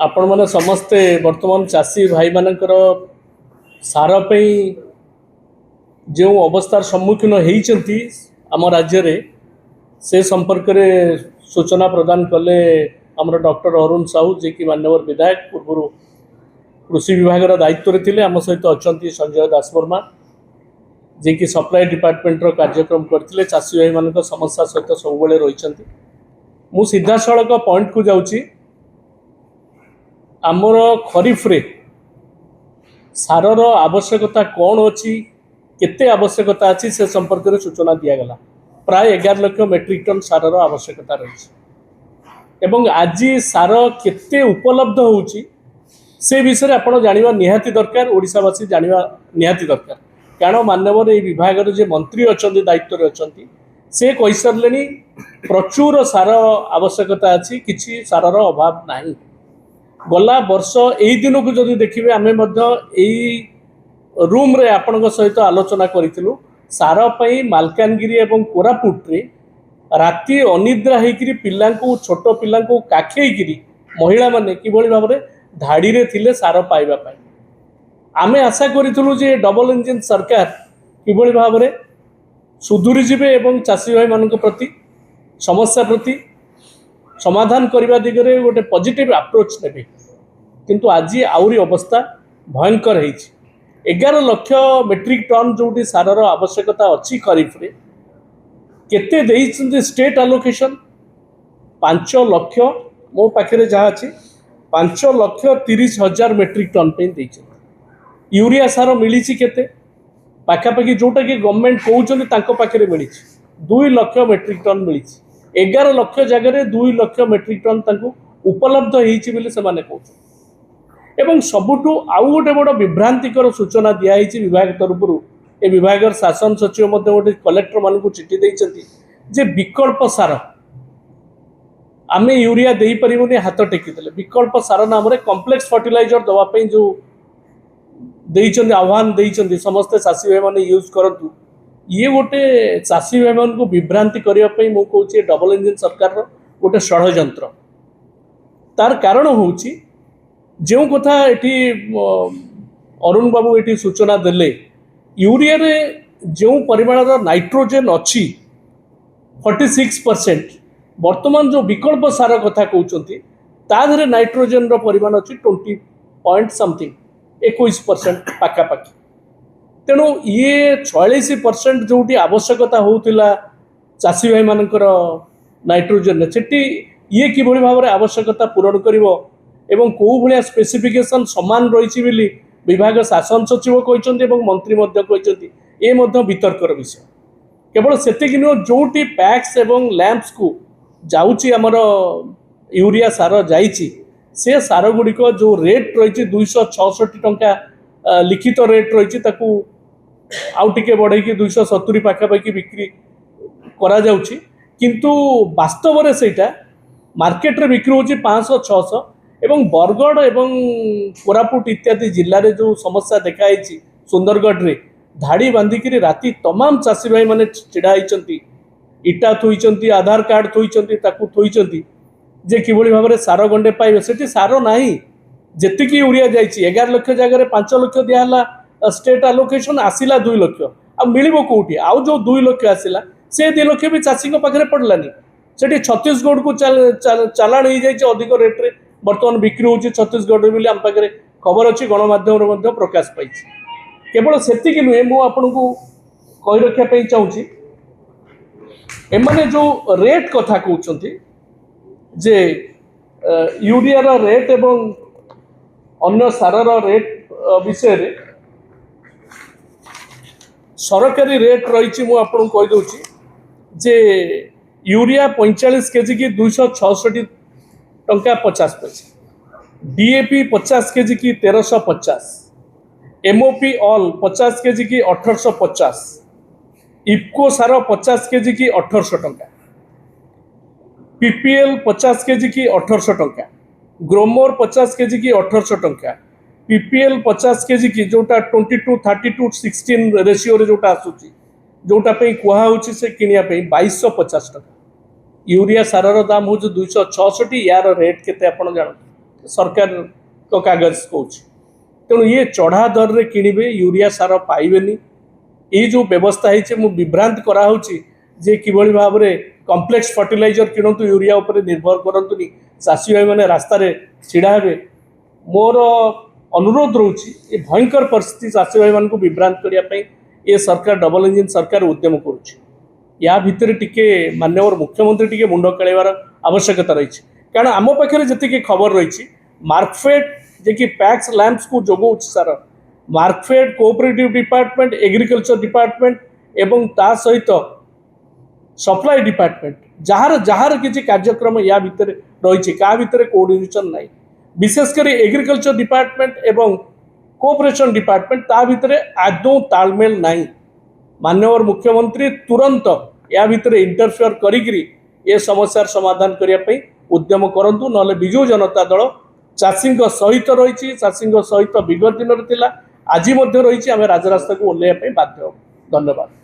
आपण मैंने समस्ते वर्तमान चाषी भाई मानकर सार जो अवस्थार सम्मुखीन होती आम राज्य रे से संपर्क में सूचना प्रदान कले आमर डॉक्टर अरुण साहू जे कि मान्यवर विधायक पूर्व कृषि विभाग दायित्व थे आम सहित अच्छा संजय दास वर्मा जे कि सप्लाई डिपार्टमेंट कार्यक्रम करते चाषी भाई मान समस्या सहित सब रही मु सीधा सड़क पॉइंट को जाऊँगी आमर खरीफ रे सारर आवश्यकता कौन अच्छी केते आवश्यकता अच्छी से संपर्क में सूचना दिगला प्राय 11 लाख मेट्रिक टन सारर आवश्यकता रही एवं आज सार केते उपलब्ध होउची से विषय आपड़ जाना निहाती दरकार ओडिशावासी जाना निहाती दरकार कारण मान्यवर ये विभाग जे मंत्री अच्छा दायित्व अच्छा से कही सारे प्रचुर सार आवश्यकता अच्छी किसी सारर अभाव नहीं गला वर्ष यही दिन को जब देखिए आम रूम रे आपण सहित आलोचना करूँ सार मालकानगिरी एवं कोरापुट रे राति अनिद्रा होकर पिला छोट पिला काखेकरी महिला माने किभली भाव में धाड़ी रे थिले सार पाइबा पाई आमे आशा करूँ जे डबल इंजिन सरकार किभली भाव में सुधुरी जीवे एवं चाषी भाई मान प्रति समस्या प्रति समाधान करने दिगरे गोटे पॉजिटिव अप्रोच ने किंतु आज आउरी अवस्था भयंकर है 11 लाख मेट्रिक टन जो सारर आवश्यकता अच्छी खरीफ रे केते देइछन्ते स्टेट आलोकेशन 5 लाख मो पाखे जहाँ अच्छी 5,30,000 मेट्रिक टन पे देइछन्ते यूरिया सार मिली केते पाखापाखि जोटा कि गवर्नमेंट कहते मिली 2 लाख मेट्रिक टन मिली 11 लाख जगह 2 लाख मेट्रिक टन उपलब्ध हो एवं सबुठु आउ गोटे बड़ विभ्रांतिकर सूचना दिखाई विभाग तरफ ए विभाग शासन सचिव गोटे कलेक्टर मान चिठी देते जे विकल्प सार आम यूरिया दे पारूनी हाथ टेकीदे विकल्प सार नाम कम्प्लेक्स फर्टिलाइजर दवाई जो देइचंदी आह्वान देइचंदी समस्त चाषी भाई मैंने यूज करूँ ये गोटे चाषी भाई मान को विभ्रांति करने मुझे कहूँ डबल इंजिन सरकार गोटे षड्यंत्र तार कारण हूँ जो कथा ये अरुण बाबू ये सूचना देले यूरिया रे जो परिमाण नाइट्रोजेन अच्छी 46% वर्तमान जो विकल्प सार कथा कहते ताधरे नाइट्रोजेन परिमाण अच्छी 20 पॉइंट समथिंग 21% पाखापाखि तेणु ये 46% जो आवश्यकता होता चाषी भाई मानकर नाइट्रोजेन से ये किभली भाव में आवश्यकता पूरण करिवो एवं कौ भाया स्पेसिफिकेशन समान रही विभाग शासन सचिव कहते मंत्री ये वितर्कर विषय केवल सेतिक नुह जोटी पैक्स एवं लैंप्स को जाऊँगी आमर यूरिया सार जाइए से सार गुड़िक जो रेट रही 266 टंका लिखित रेट रही आउ टिके बढ़े 270 पाखापाखि बिक्री करा जाउछि किंतु वास्तव में सेटा मार्केट रे बिक्री होची 500-600 एवं बरगढ़ एवं कोरापुट इत्यादि जिले में जो समस्या देखाई सुंदरगढ़ रे धाड़ी बांधिकी राति तमाम चाषी भाई माने छिड़ा होती इटा थोइचंती आधार कार्ड थोइचंती जे किभली भाव में सार गंडे पाइबे सेठी सार नाही जेतिकी यूरिया जाइए 11 लाख जगह 5 लाख दिहला स्टेट आलोकेशन आसिला 2 लाख आ मिलिबो कोठी आउ जो 2 लाख आसिला से 2 लाख भी चाषी पाखे पड़लानी सेठी छत्तीसगढ़ को चालाण हो जाए अधिक रेट रे बर्तमान बिक्री होची छत्तीसगढ़ बोली आम पाखे खबर अच्छी गणमाध्यम प्रकाश पाई केवल सेतिक नुहे मु आपको कही रखापी चाहूँगी एमाने जो रेट कथा कहते जे यूरिया रेट एवं अन्य सारर रेट विषय रे सरकारी रेट रही मुझे कहीदे जे यूरिया 45 केजी की 266 टंका 50 पैसा डीएपी 50 केजी की 1350 एमओपी ऑल 50 केजी की 1850 इफ्को सार 50 केजी की 1800 टंका पीपीएल 50 केजी की 1800 टंका ग्रोमोर 50 केजी की 1800 टंका पीपीएल 50 केजी की जोटा 22-32-16 रेशियो रे जोटा आसुची जोटा पे कुहा होची से किनिया पे 2250 टका यूरिया सारर दाम हो 266 यार रेट केते आपण जान सरकार को कागज कौच तेणु ये चढ़ा दर रे किणवे यूरिया सार पाइबेनी ये जो व्यवस्था है मु विभ्रांत कराऊँगी जे किभली भाव में कम्प्लेक्स फर्टिलाइजर किणतु यूरिया उपर निर्भर करतुनी चाषी भाई मैंने रास्तार छिड़ा हे मोर अनुरोध रोचे ये भयंकर परिस्थिति चाषी भाई मान विभ्रांत करने ये सरकार डबल इंजिन सरकार उद्यम करुच्ची या भितर टिके माननीय मुख्यमंत्री टिके मुंड खेलार आवश्यकता रही कारण आम पाखे जी खबर रही मार्कफेड जे कि पैक्स लैंप्स को जोगाऊ सार Markfed cooperative department agriculture department एवं ता सहित सप्लाई डिपार्टमेंट जार जार किसी कार्यक्रम या भितर रही क्या भितर कोऑर्डिनेशन नहीं विशेषकर एग्रीकल्चर डिपार्टमेंट एवं कोऑपरेशन डिपार्टमेंट ता भितर आदौ तालमेल नहीं माननीय मुख्यमंत्री तुरंत या भितर इंटरफेयर करी ये समस्यार समाधान करने उद्यम करंतु नले बिजु जनता दल चाषी सहित रही चाषी सहित विगत दिन आज रही आम राजरास्ता को ओह्लैया बाध्य। धन्यवाद।